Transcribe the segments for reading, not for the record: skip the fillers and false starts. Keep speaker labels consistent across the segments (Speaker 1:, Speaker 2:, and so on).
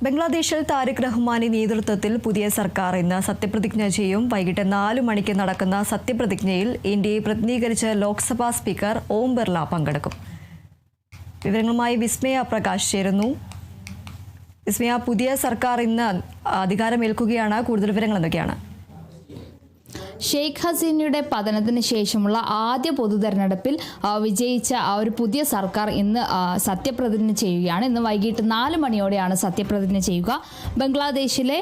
Speaker 1: ബംഗ്ലാദേശിൽ താരിഖ് റഹ്മാന്റെ നേതൃത്വത്തിൽ പുതിയ സർക്കാർ ഇന്ന് സത്യപ്രതിജ്ഞ ചെയ്യും. വൈകിട്ട് 4 മണിക്ക് നടക്കുന്ന സത്യപ്രതിജ്ഞയിൽ ഇന്ത്യയെ പ്രതിനിധീകരിച്ച് ലോക്സഭാ സ്പീക്കർ ഓം ബിർള പങ്കെടുക്കും. വിവരങ്ങളുമായി വിസ്മയ പ്രകാശ് ചേരുന്നു. വിസ്മയ, പുതിയ സർക്കാർ ഇന്ന് അധികാരമേൽക്കുകയാണ്. കൂടുതൽ വിവരങ്ങൾ എന്തൊക്കെയാണ്?
Speaker 2: ഷെയ്ഖ് ഹസീനയുടെ പതനത്തിന് ശേഷമുള്ള ആദ്യ പൊതു തെരഞ്ഞെടുപ്പിൽ വിജയിച്ച ഒരു പുതിയ സർക്കാർ ഇന്ന് സത്യപ്രതിജ്ഞ ചെയ്യുകയാണ്. ഇന്ന് വൈകിട്ട് 4 മണിയോടെയാണ് സത്യപ്രതിജ്ഞ ചെയ്യുക. ബംഗ്ലാദേശിലെ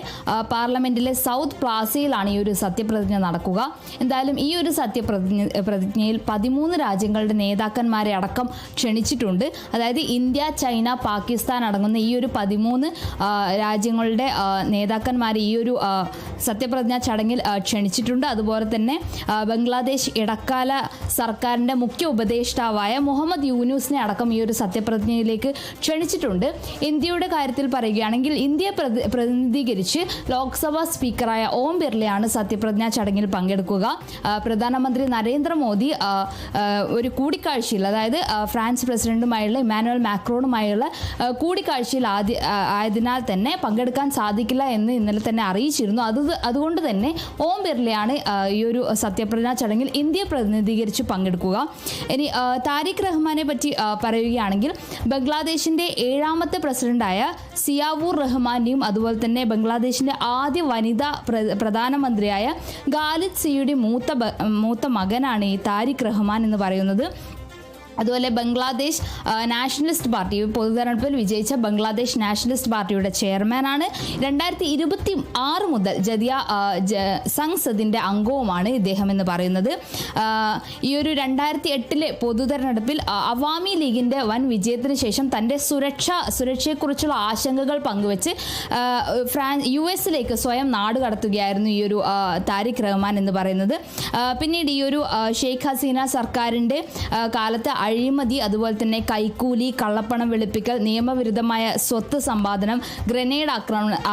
Speaker 2: പാർലമെന്റിലെ സൗത്ത് പ്ലാസയിലാണ് ഈ ഒരു സത്യപ്രതിജ്ഞ നടക്കുക. എന്തായാലും ഈ ഒരു പ്രതിജ്ഞയിൽ 13 രാജ്യങ്ങളുടെ നേതാക്കന്മാരെ അടക്കം ക്ഷണിച്ചിട്ടുണ്ട്. അതായത് ഇന്ത്യ, ചൈന, പാകിസ്ഥാൻ അടങ്ങുന്ന ഈ ഒരു 13 രാജ്യങ്ങളുടെ നേതാക്കന്മാരെ ഈ ഒരു സത്യപ്രതിജ്ഞ ചടങ്ങിൽ ക്ഷണിച്ചിട്ടുണ്ട്. അതുപോലെ തന്നെ ബംഗ്ലാദേശ് ഇടക്കാല സർക്കാരിൻ്റെ മുഖ്യ ഉപദേഷ്ടാവായ മുഹമ്മദ് യൂനുസിനെ അടക്കം ഈ ഒരു സത്യപ്രതിജ്ഞയിലേക്ക് ക്ഷണിച്ചിട്ടുണ്ട്. ഇന്ത്യയുടെ കാര്യത്തിൽ പറയുകയാണെങ്കിൽ ഇന്ത്യയെ പ്രതിനിധീകരിച്ച് ലോക്സഭാ സ്പീക്കറായ ഓം ബിർളയാണ് സത്യപ്രതിജ്ഞാ ചടങ്ങിൽ പങ്കെടുക്കുക. പ്രധാനമന്ത്രി നരേന്ദ്രമോദി ഒരു കൂടിക്കാഴ്ചയിൽ, അതായത് ഫ്രാൻസ് പ്രസിഡന്റുമായുള്ള ഇമ്മാനുവൽ മാക്രോണുമായുള്ള കൂടിക്കാഴ്ചയിൽ ആയതിനാൽ തന്നെ പങ്കെടുക്കാൻ സാധിക്കില്ല എന്ന് ഇന്നലെ തന്നെ അറിയിച്ചിരുന്നു. അതുകൊണ്ട് തന്നെ ഓം ബിർളയാണ് ഈ ഒരു സത്യപ്രതിജ്ഞാ ചടങ്ങിൽ ഇന്ത്യയെ പ്രതിനിധീകരിച്ച് പങ്കെടുക്കുക. ഇനി താരിഖ് റഹ്മാനെ പറ്റി പറയുകയാണെങ്കിൽ ബംഗ്ലാദേശിൻ്റെ 7ാമത്തെ പ്രസിഡന്റായ സിയാവൂർ റഹ്മാന്റെയും അതുപോലെ തന്നെ ബംഗ്ലാദേശിൻ്റെ ആദ്യ വനിതാ പ്രധാനമന്ത്രിയായ ഖാലിദ് സിയുടെ മൂത്ത മകനാണ് ഈ താരിഖ് റഹ്മാൻ എന്ന് പറയുന്നത്. അതുപോലെ ബംഗ്ലാദേശ് നാഷണലിസ്റ്റ് പാർട്ടി പൊതുതെരഞ്ഞെടുപ്പിൽ വിജയിച്ച ബംഗ്ലാദേശ് നാഷണലിസ്റ്റ് പാർട്ടിയുടെ ചെയർമാനാണ്. 2026 മുതൽ ജദിയ സംസദിൻ്റെ അംഗവുമാണ് ഇദ്ദേഹം എന്ന് പറയുന്നത്. ഈ ഒരു 2008 പൊതുതെരഞ്ഞെടുപ്പിൽ അവാമി ലീഗിൻ്റെ വൻ വിജയത്തിന് ശേഷം തൻ്റെ സുരക്ഷയെക്കുറിച്ചുള്ള ആശങ്കകൾ പങ്കുവെച്ച് US സ്വയം നാട് കടത്തുകയായിരുന്നു ഈ ഒരു താരിഖ് റഹ്മാൻ എന്ന് പറയുന്നത്. പിന്നീട് ഈ ഒരു ഷെയ്ഖ് ഹസീന സർക്കാരിൻ്റെ കാലത്ത് അഴിമതി, അതുപോലെ തന്നെ കൈക്കൂലി, കള്ളപ്പണം വെളുപ്പിക്കൽ, നിയമവിരുദ്ധമായ സ്വത്ത് സമ്പാദനം, ഗ്രനേഡ്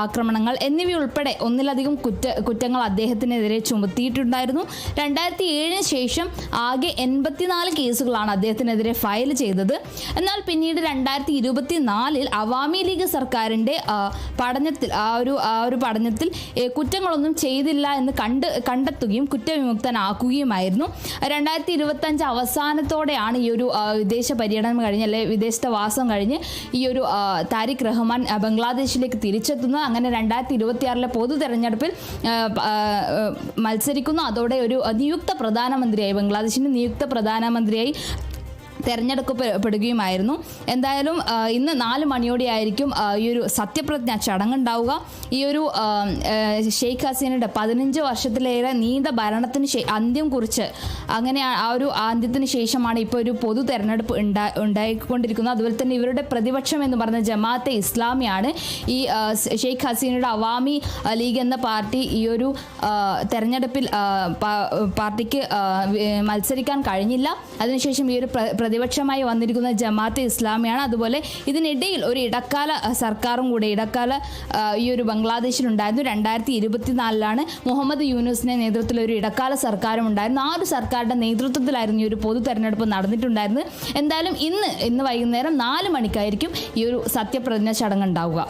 Speaker 2: ആക്രമണങ്ങൾ എന്നിവയുൾപ്പെടെ ഒന്നിലധികം കുറ്റങ്ങൾ അദ്ദേഹത്തിനെതിരെ ചുമത്തിയിട്ടുണ്ടായിരുന്നു. 2007 ശേഷം ആകെ 84 കേസുകളാണ് അദ്ദേഹത്തിനെതിരെ ഫയൽ ചെയ്തത്. എന്നാൽ പിന്നീട് 2024 അവാമി ലീഗ് സർക്കാരിൻ്റെ പഠനത്തിൽ കുറ്റങ്ങളൊന്നും ചെയ്തില്ല എന്ന് കണ്ടെത്തുകയും കുറ്റവിമുക്തനാക്കുകയുമായിരുന്നു. 2025 അവസാനത്തോടെയാണ് ഈ ഒരു വിദേശ പര്യടനം കഴിഞ്ഞ്, അല്ലെ വിദേശത്തെ വാസം കഴിഞ്ഞ് ഈ ഒരു താരിഖ് റഹ്മാൻ ബംഗ്ലാദേശിലേക്ക് തിരിച്ചെത്തുന്നത്. അങ്ങനെ 2026 പൊതു തെരഞ്ഞെടുപ്പിൽ മത്സരിക്കുന്നു. അതോടെ ഒരു ബംഗ്ലാദേശിൻ്റെ നിയുക്ത പ്രധാനമന്ത്രിയായി തെരഞ്ഞെടുക്കപ്പെടുകയുമായിരുന്നു. എന്തായാലും ഇന്ന് 4 മണിയോടെയായിരിക്കും ഈ ഒരു സത്യപ്രതിജ്ഞ ചടങ്ങുണ്ടാവുക. ഈ ഒരു ഷെയ്ഖ് ഹസീനയുടെ 15 വർഷത്തിലേറെ നീണ്ട ഭരണത്തിന് അന്ത്യം കുറിച്ച്, അങ്ങനെ ആ ഒരു അന്ത്യത്തിന് ശേഷമാണ് ഇപ്പോൾ ഒരു പൊതു തെരഞ്ഞെടുപ്പ് ഉണ്ടായിക്കൊണ്ടിരിക്കുന്നത്. അതുപോലെ തന്നെ ഇവരുടെ പ്രതിപക്ഷം എന്ന് പറഞ്ഞ ജമാഅത്തെ ഇസ്ലാമിയാണ്. ഈ ഷെയ്ഖ് ഹസീനയുടെ അവാമി ലീഗ് എന്ന പാർട്ടി ഈ ഒരു തെരഞ്ഞെടുപ്പിൽ പാർട്ടിക്ക് മത്സരിക്കാൻ കഴിഞ്ഞില്ല. അതിനുശേഷം ഈ ഒരു പ്രതിപക്ഷമായി വന്നിരിക്കുന്ന ജമാഅത്തെ ഇസ്ലാമിയാണ്. അതുപോലെ ഇതിനിടയിൽ ഒരു ഇടക്കാല സർക്കാരും കൂടെ ഈ ഒരു ബംഗ്ലാദേശിലുണ്ടായിരുന്നു. 2024 മുഹമ്മദ് യൂനുസിന്റെ നേതൃത്വത്തിൽ ഒരു ഇടക്കാല സർക്കാരും ഉണ്ടായിരുന്നു. ആ ഒരു സർക്കാരിന്റെ നേതൃത്വത്തിലായിരുന്നു ഈ ഒരു പൊതു തെരഞ്ഞെടുപ്പ് നടന്നിട്ടുണ്ടായിരുന്നത്. എന്തായാലും ഇന്ന് വൈകുന്നേരം 4 മണിക്കായിരിക്കും ഈ ഒരു സത്യപ്രതിജ്ഞ ചടങ്ങ് ഉണ്ടാവുക.